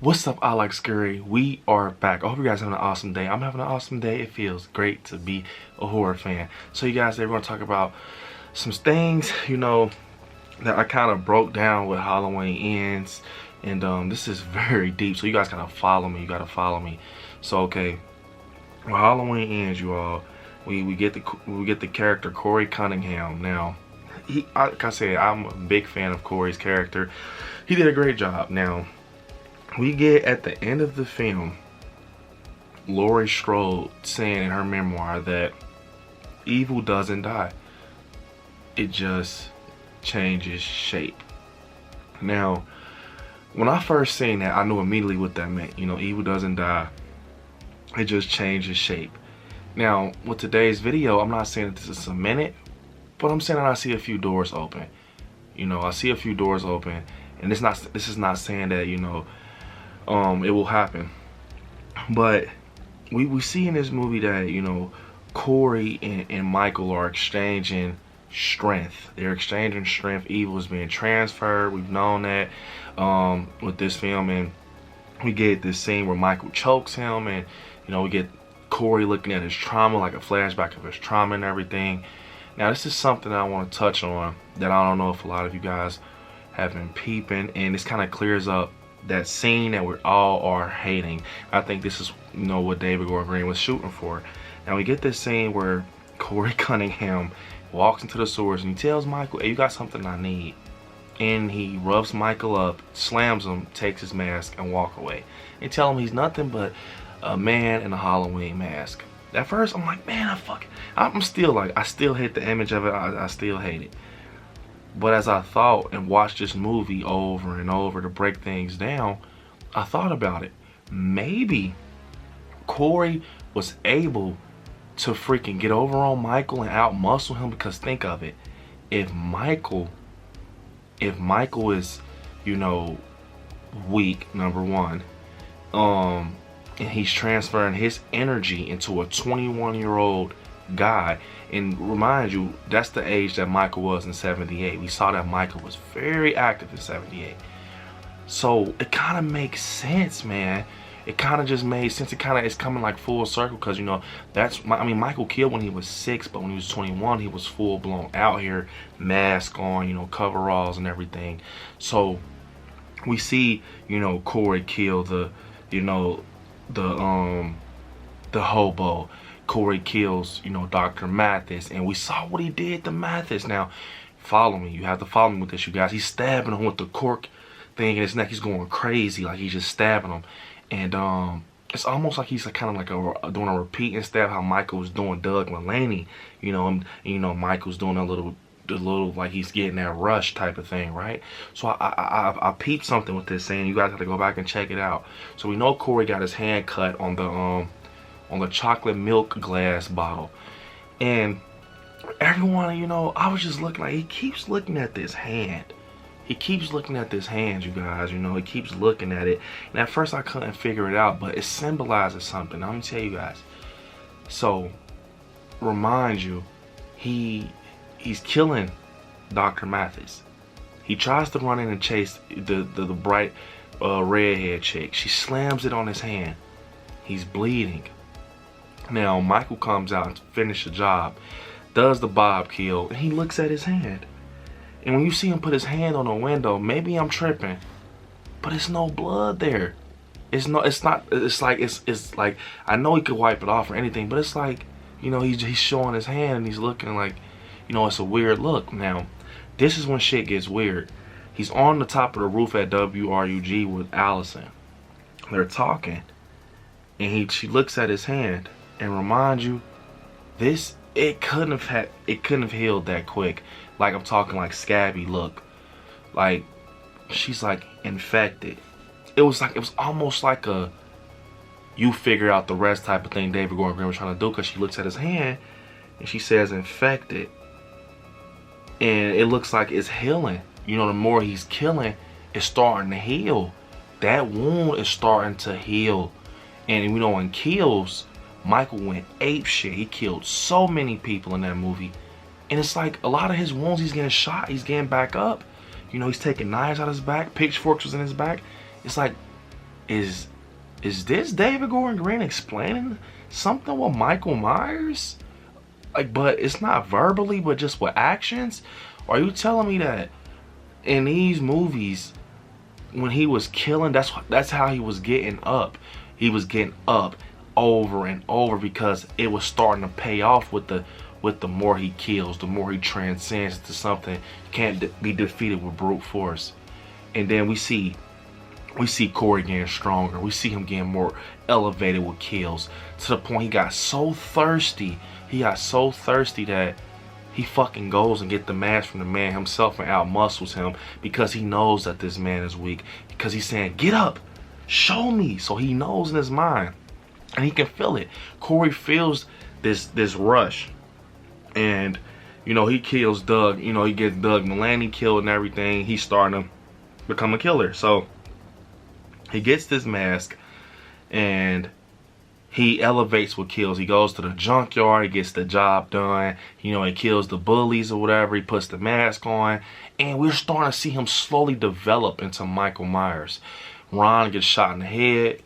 What's up, I like scary? We are back. I hope you guys are having an awesome day. I'm having an awesome day. It feels great to be a horror fan. So you guys, we're going to talk about some things, that I kind of broke down with Halloween Ends. And this is very deep, so you guys gotta follow me. You gotta follow me. So okay, with Halloween Ends, you all, we get the character Corey Cunningham. Now, like I said, I'm a big fan of Corey's character. He did a great job. Now, we get at the end of the film, Laurie Strode saying in her memoir that evil doesn't die. It just changes shape. Now, when I first seen that, I knew immediately what that meant. Evil doesn't die. It just changes shape. Now, with today's video, I'm not saying that this is cemented, but I'm saying that I see a few doors open. I see a few doors open, and this is not saying that it will happen. But we see in this movie that Corey and Michael are exchanging strength. They're exchanging strength. Evil is being transferred. We've known that with this film, and we get this scene where Michael chokes him, and we get Corey looking at his trauma, like a flashback of his trauma and everything. Now, this is something that I want to touch on that I don't know if a lot of you guys have been peeping, and this kind of clears up that scene that we all are hating. I think this is what David Gordon Green was shooting for. Now, we get this scene where Corey Cunningham walks into the sewers and he tells Michael, "Hey, you got something I need." And he rubs Michael up, slams him, takes his mask, and walk away. And tell him he's nothing but a man in a Halloween mask. At first, I'm like, man, I still hate the image of it. I still hate it. But as I thought and watched this movie over and over to break things down, I thought about it. Maybe Corey was able to freaking get over on Michael and out-muscle him, because think of it. If Michael is, weak, number one, and he's transferring his energy into a 21-year-old guy, and remind you, that's the age that Michael was in 78. We saw that Michael was very active in 78. So it kind of makes sense, man. It kind of just made sense. It's coming like full circle, because Michael killed when he was 6, but when he was 21, he was full blown out here, mask on, coveralls and everything. So we see, Corey kill the hobo. Corey kills, Dr. Mathis, and we saw what he did to Mathis. Now, follow me. You have to follow me with this, you guys. He's stabbing him with the cork thing in his neck. He's going crazy, like he's just stabbing him. And it's almost like he's kind of like doing a repeat instead of how Michael was doing Doug Mulaney, Michael's doing a little like he's getting that rush type of thing, right? So I peeped something with this saying. You guys have to go back and check it out. So we know Corey got his hand cut on the chocolate milk glass bottle, and everyone, I was just looking, like, he keeps looking at this hand. He keeps looking at this hand, you guys. He keeps looking at it. And at first I couldn't figure it out, but it symbolizes something. I'm gonna tell you guys. So, remind you, he's killing Dr. Mathis. He tries to run in and chase the bright redhead chick. She slams it on his hand. He's bleeding. Now, Michael comes out to finish the job, does the bob kill, and he looks at his hand. And when you see him put his hand on a window, maybe I'm tripping, but it's no blood there. It's like, I know he could wipe it off or anything, but it's like, he's showing his hand and he's looking like, it's a weird look. Now, this is when shit gets weird. He's on the top of the roof at WRUG with Allison. They're talking, and she looks at his hand, and remind you, it couldn't have healed that quick. Like, I'm talking like scabby look. Like, she's like infected. It was almost like a you figure out the rest type of thing David Gordon Green was trying to do, because she looks at his hand and she says infected. And it looks like it's healing. The more he's killing, it's starting to heal. That wound is starting to heal. And in Kills, Michael went ape shit. He killed so many people in that movie. And it's like a lot of his wounds, he's getting shot, he's getting back up. He's taking knives out of his back, pitchforks was in his back. It's like is this David Gordon Green explaining something with Michael Myers? Like, but it's not verbally, but just with actions? Are you telling me that in these movies, when he was killing, that's how he was getting up? He was getting up over and over because it was starting to pay off with the more he kills, the more he transcends to something can't be defeated with brute force. And then we see Corey getting stronger. We see him getting more elevated with kills to the point he got so thirsty. He got so thirsty that he fucking goes and get the mask from the man himself and out-muscles him because he knows that this man is weak. Because he's saying, get up, show me. So he knows in his mind, and he can feel it. Corey feels this rush, and you know, he kills Doug. You know, he gets Doug Mulaney killed and everything. He's starting to become a killer. So he gets this mask and he elevates with kills. He goes to the junkyard, he gets the job done. You know, he kills the bullies or whatever. He puts the mask on, and we're starting to see him slowly develop into Michael Myers. Ron gets shot in the head.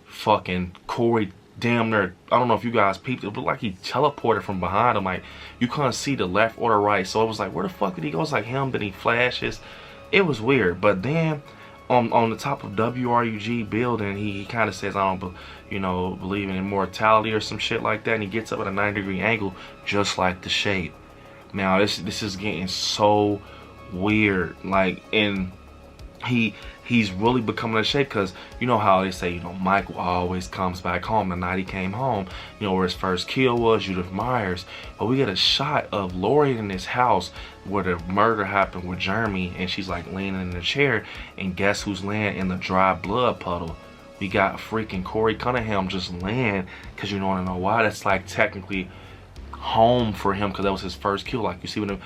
Fucking Corey damn near, I don't know if you guys peeped, it looked like he teleported from behind him. Like, you couldn't see the left or the right. So it was like, where the fuck did he go? It's like him, then he flashes. It was weird. But then on the top of WRUG building, he kind of says, I don't believe in immortality or some shit like that, and he gets up at a 90-degree angle just like the Shape. Now this is getting so weird, like, and he's really becoming a Shape, because you know how they say, you know, Michael always comes back home. The night he came home, you know, where his first kill was, Judith Myers. But we get a shot of Lori in this house where the murder happened with Jeremy, and she's like leaning in the chair, and guess who's laying in the dry blood puddle? We got freaking Corey Cunningham just laying, because you don't know why. That's like technically home for him, because that was his first kill. Like, you see what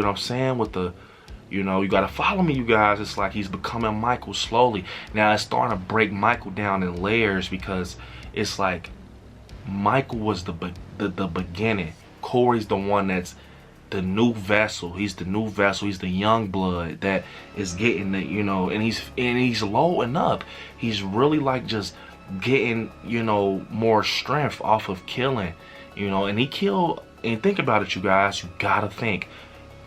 I'm saying with the, you know, you gotta follow me, you guys. It's like he's becoming Michael slowly. Now it's starting to break Michael down in layers, because it's like Michael was the beginning. Corey's the one that's the new vessel. He's the new vessel. He's the young blood that is getting the, you know, and he's loading up. He's really like just getting, you know, more strength off of killing, you know. And he killed, and think about it, you guys. You gotta think.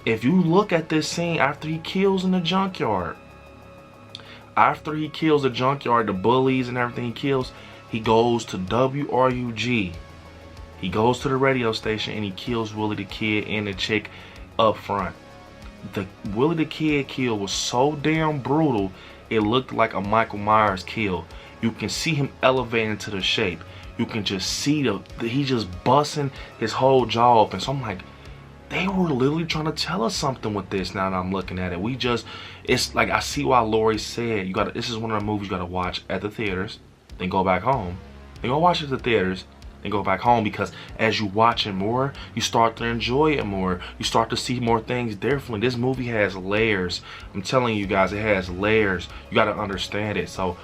If you look at this scene after he kills in the junkyard, the bullies and everything he kills, he goes to WRUG. He goes to the radio station and he kills Willie the Kid and the chick up front. The Willie the Kid kill was so damn brutal, it looked like a Michael Myers kill. You can see him elevating to the Shape. You can just see he just busting his whole jaw open. So I'm like, they were literally trying to tell us something with this. Now that I'm looking at it, it's like, I see why Lori said, this is one of the movies you gotta watch at the theaters, then go back home. Then go watch it at the theaters, then go back home, because as you watch it more, you start to enjoy it more. You start to see more things differently. This movie has layers. I'm telling you guys, it has layers. You gotta understand it. So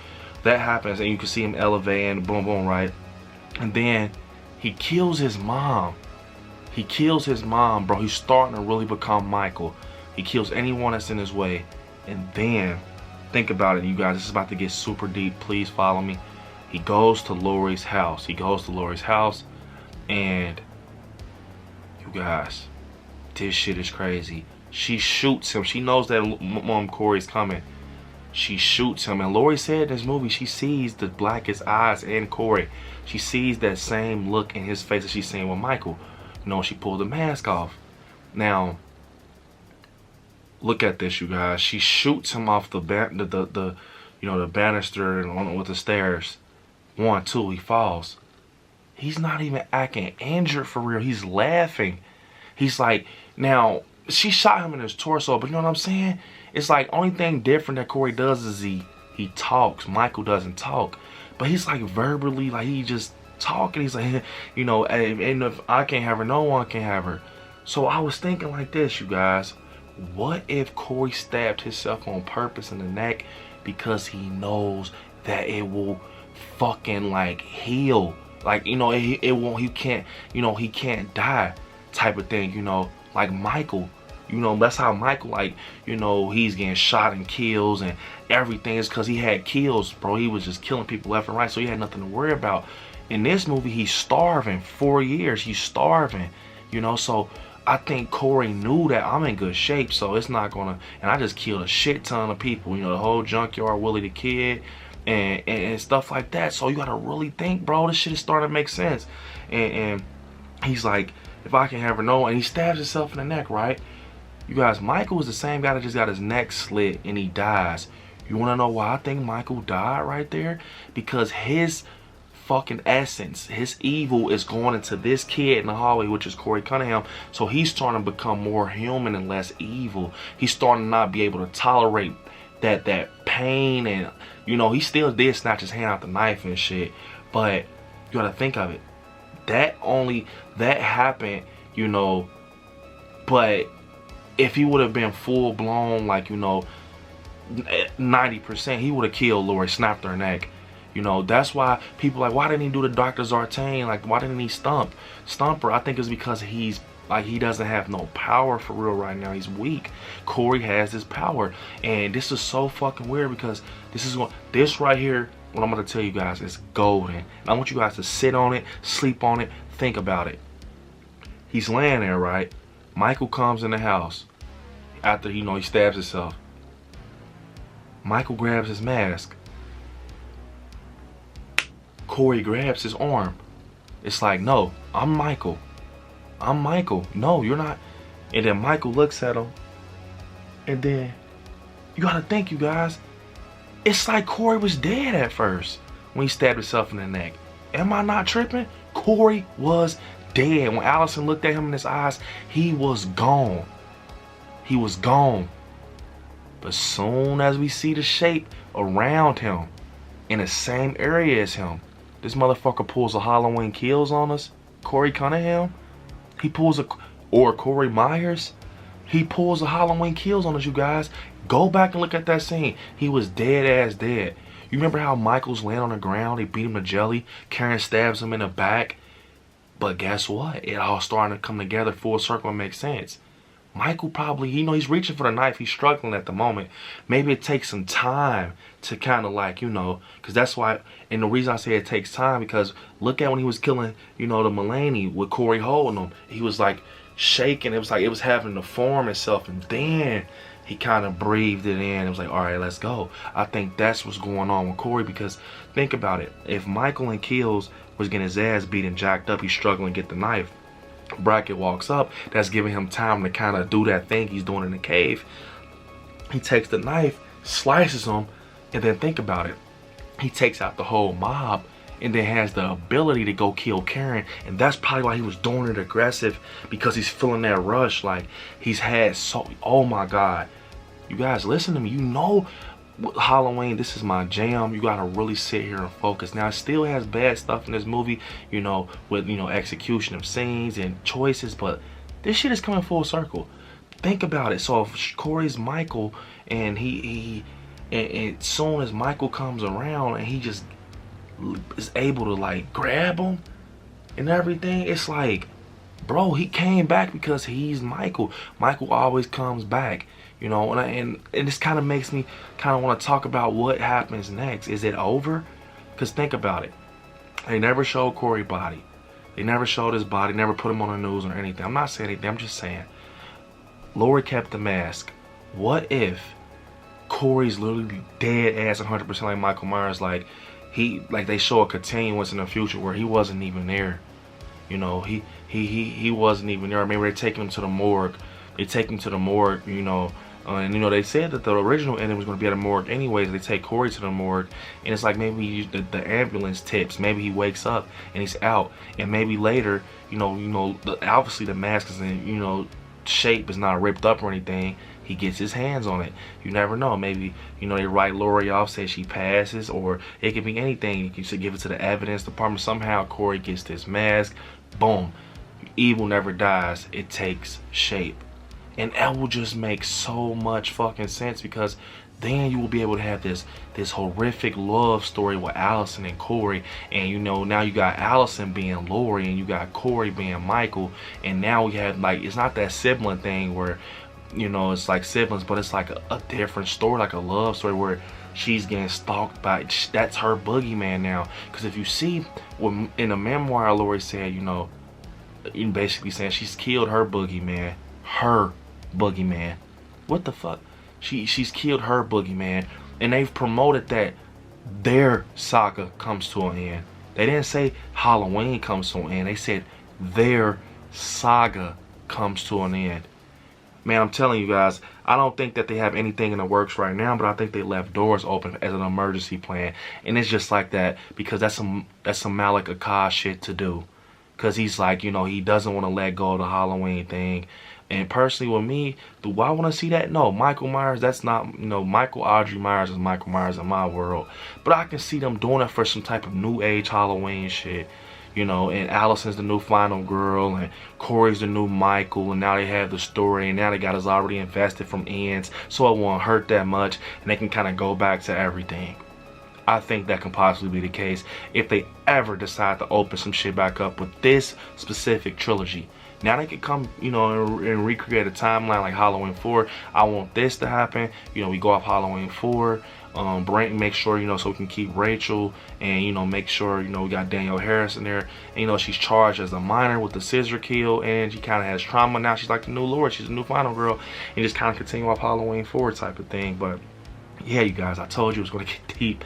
that happens, and you can see him elevating, boom, boom, right? And then he kills his mom. He kills his mom, bro. He's starting to really become Michael. He kills anyone that's in his way. And then, think about it, you guys. This is about to get super deep. Please follow me. He goes to Lori's house. And you guys, this shit is crazy. She shoots him. She knows that Mom Corey's coming. She shoots him. And Lori said in this movie, she sees the blackest eyes in Corey. She sees that same look in his face that she's seeing with Michael. You know, she pulled the mask off. Now, look at this, you guys. She shoots him off the banister with the stairs. 1, 2, he falls. He's not even acting injured for real. He's laughing. He's like, now, she shot him in his torso, but you know what I'm saying? It's like, only thing different that Corey does is he talks. Michael doesn't talk. But he's like verbally, like he just talking. He's like, you know, and if I can't have her, no one can have her. So I was thinking like this, you guys. What if Corey stabbed himself on purpose in the neck because he knows that it will fucking like heal? Like, you know, it won't, he can't, you know, he can't die type of thing, you know, like Michael. You know, that's how Michael, like, you know, he's getting shot and kills and everything is because he had kills, bro. He was just killing people left and right, so he had nothing to worry about. In this movie, he's starving. 4 years, he's starving, you know, so I think Corey knew that I'm in good shape, so it's not gonna, and I just killed a shit ton of people, you know, the whole junkyard, Willie the Kid, and stuff like that. So you gotta really think, bro, this shit is starting to make sense. And he's like, if I can have her know, and he stabs himself in the neck, right? You guys, Michael was the same guy that just got his neck slit and he dies. You wanna know why I think Michael died right there? Because his fucking essence, his evil is going into this kid in the hallway, which is Corey Cunningham. So he's starting to become more human and less evil. He's starting to not be able to tolerate that pain, and you know, he still did snatch his hand out the knife and shit, but you gotta think of it. That happened, you know, but if he would have been full blown, like, you know, 90%, he would have killed Lori, snapped her neck. You know, that's why people like, why didn't he do the Dr. Zartane? Like, why didn't he stump her? I think it's because he's like, he doesn't have no power for real right now. He's weak. Corey has this power, and this is so fucking weird because this right here, what I'm gonna tell you guys, is golden. And I want you guys to sit on it, sleep on it, think about it. He's laying there, right? Michael comes in the house after, you know, he stabs himself. Michael grabs his mask. Corey grabs his arm. It's like, no, I'm Michael. I'm Michael. No, you're not. And then Michael looks at him. And then, you gotta think, you guys, it's like Corey was dead at first when he stabbed himself in the neck. Am I not tripping? Corey was dead. When Allison looked at him in his eyes, he was gone. He was gone. But soon as we see the shape around him, in the same area as him, this motherfucker pulls a Halloween Kills on us. Corey Cunningham, he pulls or Corey Myers, he pulls a Halloween Kills on us, you guys. Go back and look at that scene. He was dead ass dead. You remember how Michael's laying on the ground, he beat him to jelly, Karen stabs him in the back. But guess what? It all starting to come together full circle and make sense. Michael probably, you know, he's reaching for the knife. He's struggling at the moment. Maybe it takes some time to kind of like, you know, because that's why, and the reason I say it takes time, because look at when he was killing, you know, the Mulaney with Corey holding him. He was like shaking. It was like it was having to form itself, and then he kind of breathed it in. It was like, all right, let's go. I think that's what's going on with Corey, because think about it. If Michael and Kills was getting his ass beat and jacked up, he's struggling to get the knife. Brackett walks up, that's giving him time to kind of do that thing he's doing in the cave. He takes the knife, slices him, and then think about it. He takes out the whole mob and then has the ability to go kill Karen, and that's probably why he was doing it aggressive, because he's feeling that rush. Like, he's had so, oh my god, you guys listen to me, you know, Halloween, this is my jam. You gotta really sit here and focus. Now, it still has bad stuff in this movie, you know, with, you know, execution of scenes and choices, but this shit is coming full circle. Think about it. So if Corey's Michael, and and as soon as Michael comes around and he just is able to like grab him and everything, it's like, bro, he came back because he's Michael. Michael always comes back. You know, and this kind of makes me kind of want to talk about what happens next. Is it over? Because think about it. They never showed Corey's body. They never showed his body, never put him on the news or anything. I'm not saying anything. I'm just saying, Lori kept the mask. What if Corey's literally dead ass 100% like Michael Myers? Like, they show a continuance in the future where he wasn't even there. You know, he wasn't even there. Maybe they're taking him to the morgue. They take him to the morgue, you know, and you know, they said that the original ending was going to be at a morgue anyways. They take Corey to the morgue, and it's like maybe the ambulance tips, maybe he wakes up and he's out, and maybe later, you know, obviously the mask is in, you know, shape is not ripped up or anything. He gets his hands on it. You never know. Maybe, you know, they write Lori off, say she passes, or it could be anything. You should give it to the evidence department. Somehow Corey gets this mask. Boom. Evil never dies. It takes shape. And that will just make so much fucking sense, because then you will be able to have this horrific love story with Allison and Corey, and you know, now you got Allison being Lori and you got Corey being Michael, and now we have, like, it's not that sibling thing where you know, it's like siblings, but it's like a different story, like a love story where she's getting stalked by, that's her boogeyman now. Because if you see, when in the memoir, Lori said, you know, basically saying she's killed her boogeyman. Her boogeyman. What the fuck? She's killed her boogeyman, and they've promoted that their saga comes to an end. They didn't say Halloween comes to an end. They said their saga comes to an end. Man, I'm telling you guys, I don't think that they have anything in the works right now, but I think they left doors open as an emergency plan. And it's just like that because that's some Malik Akkad shit to do. Because he's like, you know, he doesn't want to let go of the Halloween thing. And personally with me, do I want to see that? No, Michael Myers, that's not, you know, Michael Audrey Myers is Michael Myers in my world. But I can see them doing it for some type of new age Halloween shit. You know, and Allison's the new final girl, and Corey's the new Michael, and now they have the story, and now they got us already invested from ends, so it won't hurt that much, and they can kind of go back to everything. I think that can possibly be the case if they ever decide to open some shit back up with this specific trilogy. Now they can come, you know, and recreate a timeline like Halloween 4. I want this to happen. You know, we go off Halloween 4. Make sure, you know, so we can keep Rachel, and, you know, make sure, you know, we got Danielle Harris in there. And, you know, she's charged as a minor with the scissor kill, and she kind of has trauma now. She's like the new Lord. She's the new final girl, and just kind of continue off Halloween 4 type of thing. But yeah, you guys, I told you it was going to get deep.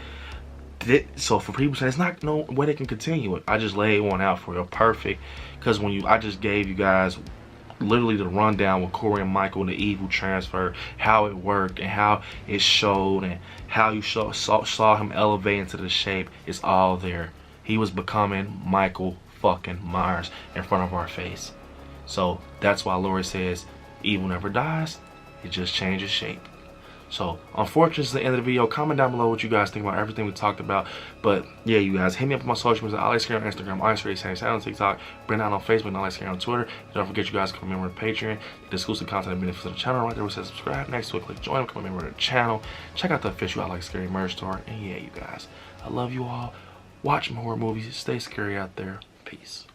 So for people saying it's not no way they can continue it, I just laid one out for you, perfect. Because I just gave you guys literally the rundown with Corey and Michael and the evil transfer, how it worked and how it showed, and how you saw him elevate into the shape. It's all there. He was becoming Michael fucking Myers in front of our face. So that's why Lori says evil never dies, it just changes shape. So, unfortunately, it's the end of the video. Comment down below what you guys think about everything we talked about. But, yeah, you guys, hit me up on my social media. I like Scary on Instagram, I like Scary on TikTok, Brendan on Facebook, and I like Scary on Twitter. Don't forget you guys to become a member of Patreon. Get exclusive content and benefits of the channel right there. It says subscribe. Next to it, click join, become a member of the channel. Check out the official I Like Scary merch store. And, yeah, you guys, I love you all. Watch more horror movies. Stay scary out there. Peace.